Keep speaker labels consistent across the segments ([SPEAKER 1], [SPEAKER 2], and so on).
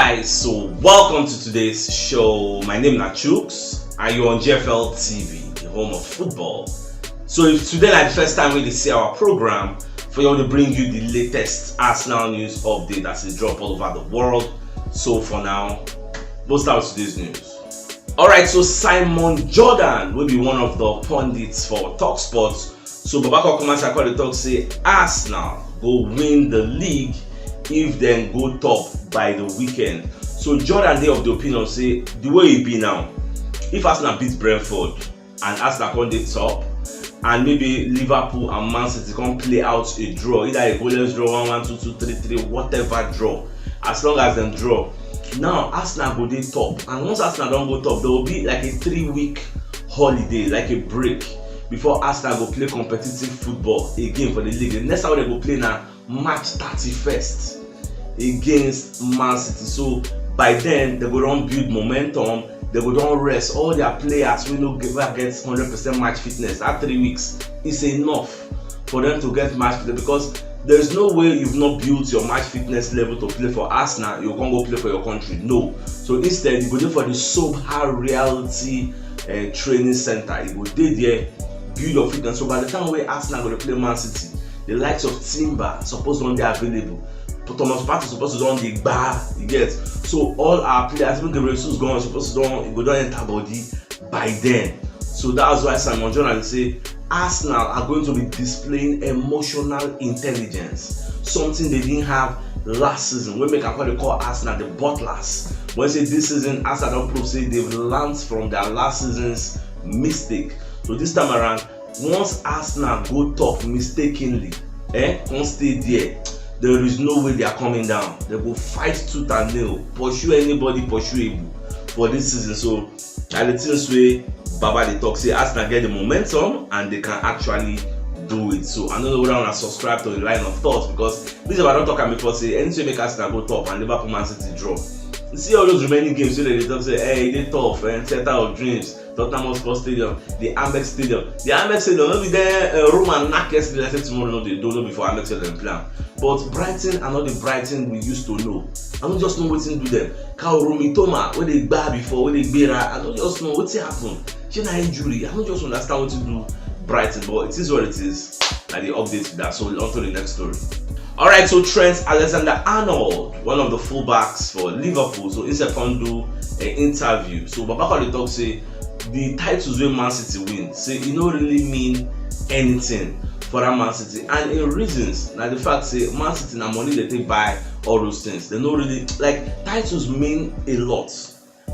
[SPEAKER 1] guys, so welcome to today's show. My name is CHUKS and you're on GFL TV, the home of football. So if today is the first time we see our program, for you to bring you the latest Arsenal news update that's a drop all over the world. So for now, we'll start with today's news. Alright, so Simon Jordan will be one of the pundits for TalkSport. So Babako Kumasa called the talk say Arsenal go win the league if then go top by the weekend. So Jordan dey of the opinion say the way it be now, if Arsenal beats Brentford and Arsenal come dey top, and maybe Liverpool and Man City come play out a draw, either a goalless draw 1-1, 2-2, 3-3, whatever draw, as long as them draw, now Arsenal go dey top. And once Arsenal don't go top, there will be like a 3-week holiday, like a break, before Arsenal go play competitive football again for the league. The next time they go play now March 31st against Man City. So by then they go don build momentum, they go don rest all their players. We no get 100% match fitness. That 3 weeks is enough for them to get match fitness, because there's no way you've not built your match fitness level to play for Arsenal, you can't go play for your country. No. So instead you go there for the Sober Reality training center. You go there, build your fitness. So by the time where Arsenal go to play Man City, the likes of Timber supposed to be available. Thomas Partey supposed to don the bar, you get. So all our players, even Gabriel Jesus gone, supposed to don enter body by then. So that's why Simon Jordan say Arsenal are going to be displaying emotional intelligence, something they didn't have last season. We make a call Arsenal the butlers. When say this season Arsenal don't prove say they've learned from their last season's mistake. So this time around, once Arsenal go top mistakenly, can't stay there is no way they are coming down. They go fight tooth and nail, pursue anybody pursuable for this season. So at the things way Baba they talk say Arsenal get the momentum and they can actually do it. So I don't know whether I want to subscribe to the line of thought, because this is what I don't talk before say anything make Arsenal go top and Liverpool Man City draw. You see all those remaining games, so they talk say hey, they tough and Theatre of Dreams, Tottenham Hotspur Stadium, the Amex Stadium. The Amex Stadium will be there. Roman Nakes they say tomorrow, no, they don't know before Amex Stadium plan. But Brighton are not the Brighton we used to know. I don't just know what to do them. Kao Romitoma, when they bar before, when they bear, I don't just know what happened. She had injury. I don't just understand what to do Brighton, but it is what it is. And they update that. So on to the next story. Alright, so Trent Alexander-Arnold, one of the fullbacks for Liverpool, so he's going to do an interview. So Babaka talk say the titles when Man City win, say it don't really mean anything for that Man City. And in reasons, now the fact say Man City now money they take buy all those things. They don't really like titles mean a lot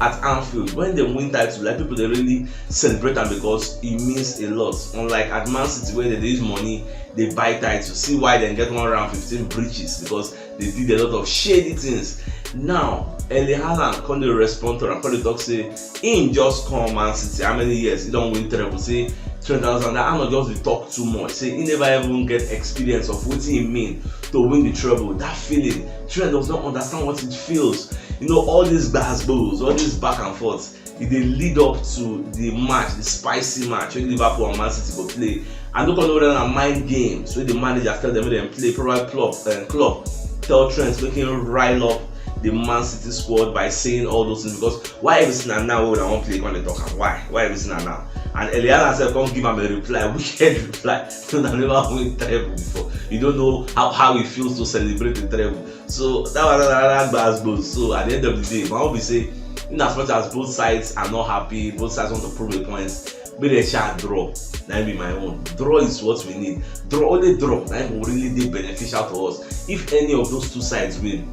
[SPEAKER 1] at Anfield. When they win titles, like people they really celebrate them because it means a lot. Unlike at Man City where they use money, they buy titles. See why they get 1 round 15 breaches, because they did a lot of shady things. Now Erling Haaland come to respond to and the talk say him just come Man City. How many years he don't win treble? Say Trent Alexander-Arnold just be talk too much. Say he never even get experience of what it mean to win the treble. That feeling, Trent does not understand what it feels. You know, all these basketballs, all this back and forth, it they lead up to the match, the spicy match when Liverpool and Man City go play. And look on over mind games where the manager tell them they play, probably club tell Trent make him rile up the Man City squad by saying all those things, because why everything now when I want play when they talk, why everything now? And Eliana said come give him a reply, wicked reply. So I never win treble before. You don't know how it feels to celebrate the treble. So that was another basketball. So at the end of the day, I will be say, in as much as both sides are not happy, both sides want to prove the points, but they shall draw. That be my own. Draw is what we need. Only draw. That will really be beneficial to us. If any of those two sides win,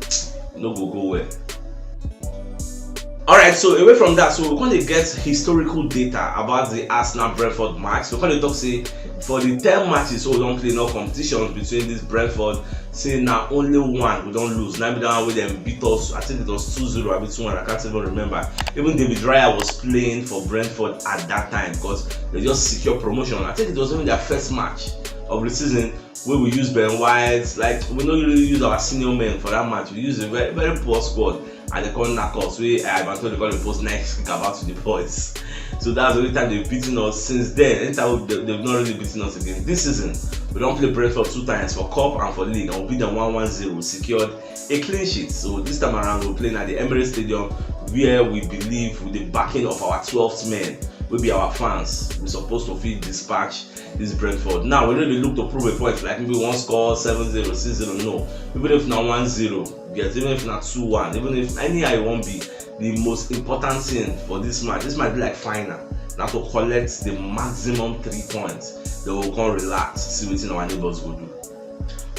[SPEAKER 1] no go well. Alright, so away from that, so we're going to get historical data about the Arsenal-Brentford match. We're going to talk say for the 10 matches so we don't play no competitions between this Brentford, say now only one we don't lose. Now we don't with them beat us. I think it was 2-0 or 2-1, I can't even remember. Even David Raya was playing for Brentford at that time because they just secured promotion. I think it was even their first match of the season where we use Ben White. Like, we don't really use our senior men for that match. We use a very, very poor squad, and they call knuckles. I'm told they call the post nice kick about to the boys. So that's the only time they've beaten us since then. Anytime they've not really beaten us again. This season, we don't play Brentford 2 times for Cup and for League, and we beat them 1-1-0, secured a clean sheet. So this time around, we're playing at the Emirates Stadium, where we believe with the backing of our 12th men, will be our fans, we're supposed to feel dispatch this Brentford. Now, we don't really look to prove a point, like maybe one score, 7-0, 6-0, no. Even if not 1-0, yes, even if not 2-1, even if anyhow it won't be, the most important thing for this might be like final. Now to collect the maximum 3 points, then we'll come relax, see what our neighbors will do.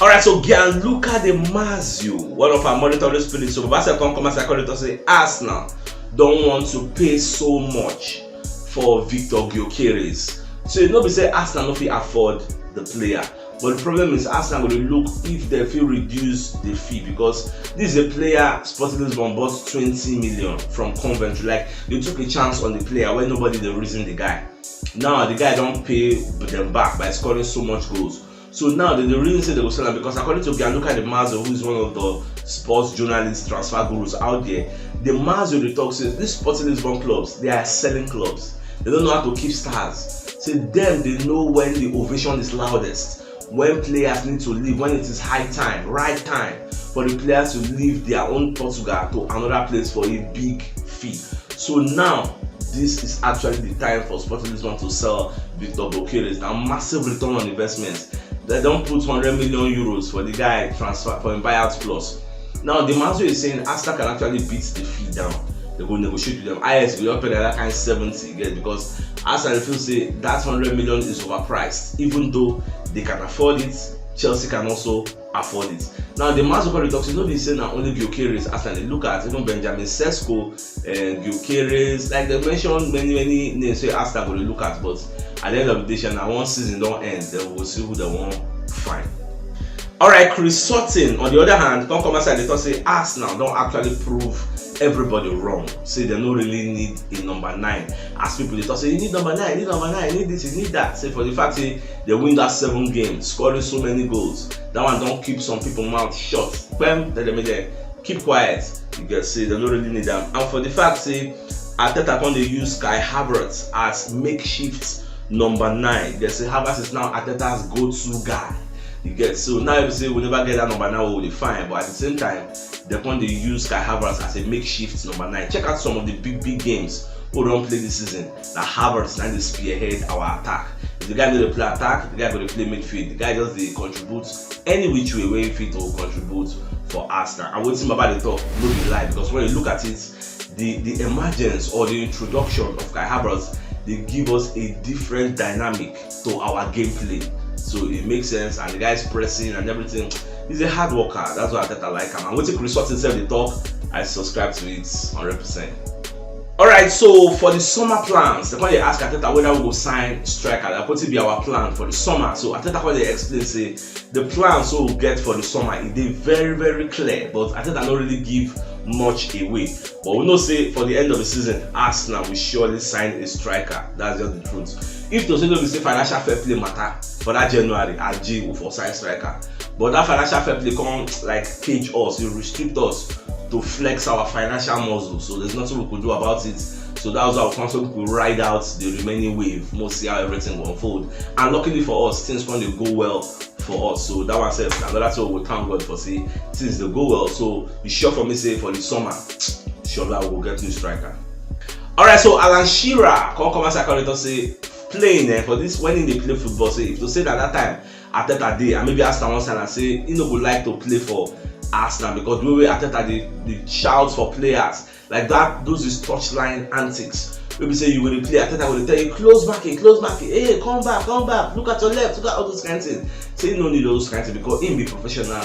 [SPEAKER 1] Alright, so Gianluca De Marzio, one of our monitoring spirits, so Babasa come as I call it to say Arsenal don't want to pay so much for Victor Gyökeres. So you know we say Arsenal no fit afford the player. But the problem is Arsenal will look if they feel reduce the fee, because this is a player Sporting Lisbon bought 20 million from Coventry. Like, they took a chance on the player when nobody they reason the guy. Now the guy don't pay them back by scoring so much goals. So now the reason say they will sell him, because according to Gianluca De Marzio, who is one of the sports journalists, transfer gurus out there, De Marzio the talk says these Sporting Lisbon clubs, they are selling clubs. They don't know how to keep stars. So them, they know when the ovation is loudest, when players need to leave, when it is high time, right time for the players to leave their own Portugal to another place for a big fee. So now this is actually the time for Sporting Lisbon to sell Victor Gyökeres. Now, massive return on investment. They don't put 100 million euros for the guy transfer for him buyout plus. Now the Marzio is saying Arsenal can actually beat the fee down. They go negotiate with them. IS will pay that kind of 70 again, because Arsenal feel say that 100 million is overpriced. Even though they can afford it, Chelsea can also afford it. Now the Marzio talks, you know, they say now only Gyökeres. Arsenal they look at even Benjamin Sesko and Gyökeres. Like they mentioned many names where Arsenal will look at, but at the end of the day, now one season don't end, then we'll see who they want find. Alright, Chris Sutton, on the other hand, come aside, they talk say Arsenal don't actually prove everybody wrong. Say they don't really need a number 9. As people they talk say you need number 9, you need number 9, you need this, you need that. Say for the fact say they win that 7 games, scoring so many goals. That one don't keep some people mouth shut. Tell them keep quiet. You get say they don't really need them. And for the fact say Arteta when they use Kai Havertz as makeshift number 9. They say Havertz is now Arteta's go-to guy. You get so now you say we never get that number 9, we'll be fine. But at the same time, they want to use Kai Havertz as a makeshift number 9. Check out some of the big games who don't play this season. That Havertz now they spearhead our attack. If the guy going to play attack, the guy going to play midfield. The guy just they contribute any which way where he fit to contribute for Arsenal. And what's about the talk, no be lie, because when you look at it, the emergence or the introduction of Kai Havertz, they give us a different dynamic to our gameplay. So it makes sense, and the guy's pressing and everything. He's a hard worker. That's why I like him. And what Chris Sutton said the talk, I subscribe to it 100%. Alright, so for the summer plans, when they ask Arteta whether we will sign striker, that will be our plan for the summer. So Arteta when they explain say the plans we'll get for the summer is very clear, but Arteta don't really give much away. But we know say for the end of the season, Arsenal will surely sign a striker. That's just the truth. If to say no, we say financial fair play matter for that January, RG will for sign striker. But that financial fair play can't like cage us, it restrict us to flex our financial muscle. So there's nothing we could do about it. So that was our council could ride out the remaining wave, most see how everything will unfold. And luckily for us, things going to go well for us. So that one says another thing we thank God for say things they go well. So it's sure for me say for the summer, sure that we'll get new striker. Alright, so Alan Shearer come as I say playing for this when they play football. Say if to say that time Arteta day and maybe Arsenal one side and say you know would like to play for Arsenal because the way Arteta the shouts for players like that, those is touchline antics. Maybe say you will play Arteta will tell you close back, hey come back, look at your left, look at all those kinds of things. Say no need those kinds of things because him be professional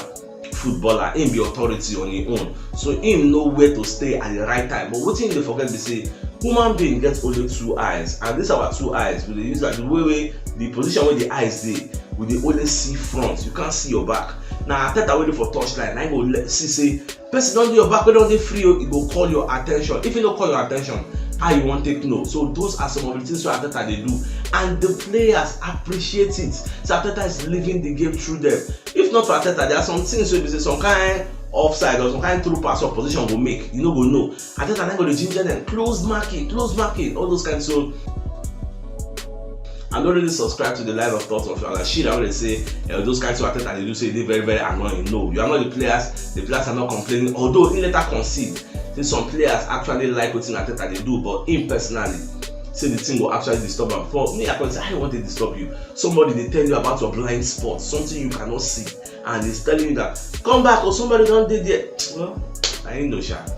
[SPEAKER 1] footballer, him be authority on his own. So him know where to stay at the right time. But what thing they forget to say human being gets only 2 eyes, and these are our 2 eyes. We use like the way the position where the eyes dey, we dey only see front. You can't see your back. Now Arteta waiting for touchline. I go see say person don't do your back, we don't dey free. It go call your attention. If you don't call your attention, how you want to take note. So those are some of the things so Arteta they do, and the players appreciate it. So Arteta is living the game through them. If not for Arteta, there are some things so if you say some kind offside or some kind through pass or position will make, you know go know. Arteta then go to ginger them, close marking, all those kinds. So I'm not really subscribed to the line of thought of shit. I always say those kinds of Arteta they do say they very annoying. No, you are not the players. The players are not complaining. Although he later concede, say some players actually like what Arteta they do, but him personally say the thing will actually disturb him. For me, I can say I don't want to disturb you. Somebody they tell you about your blind spot, something you cannot see, and he's telling you that come back or somebody don't did it. Well, I ain't no shot.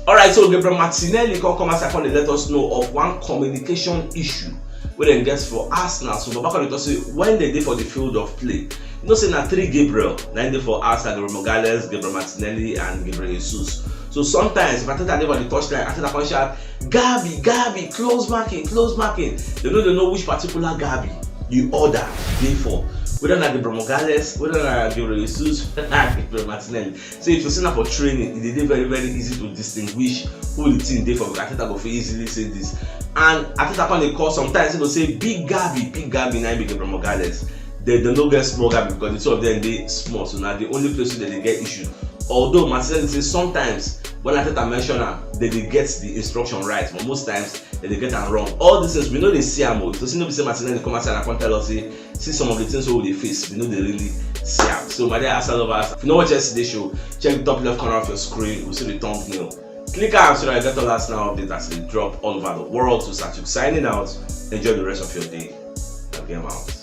[SPEAKER 1] Alright, so Gabriel Martinelli come as I let us know of one communication issue wey dem get for Arsenal. So Babaka dey say when they dey for the field of play, you know say na 3 Gabriel na dey for Arsenal: Gabriel Magalhaes, Gabriel Martinelli, and Gabriel Jesus. So sometimes if Arteta dey for the touchline, Arteta come shout Gabi, close marking. They don't know which particular Gabi the order dey for. Whether na Gabriel Magalhaes, whether na Gabriel Jesus, Gabriel Martinelli. So if you see na for training, it dey very easy to distinguish who the team dey for. Because Arteta go fit easily say this. And Arteta come dey call sometimes he go say big Gabi na be Gabriel Magalhaes. They no get small Gabi because the two of them dey small. So now the only place where they get issue. Although Martinelli say sometimes when Arteta mention am, they get the instruction right, but most times they get am wrong. All these things we know they see am. So see no be say Martinelli come outside and come tell us say see some of the things wey we dey face, we know they really see am. So my dear Arsenal lovers, if you know watch yesterday's show, check the top left corner of your screen. You see the thumbnail. Click am so that you get all Arsenal updates as they drop all over the world. So CHUKS signing out. Enjoy the rest of your day. Love you, out.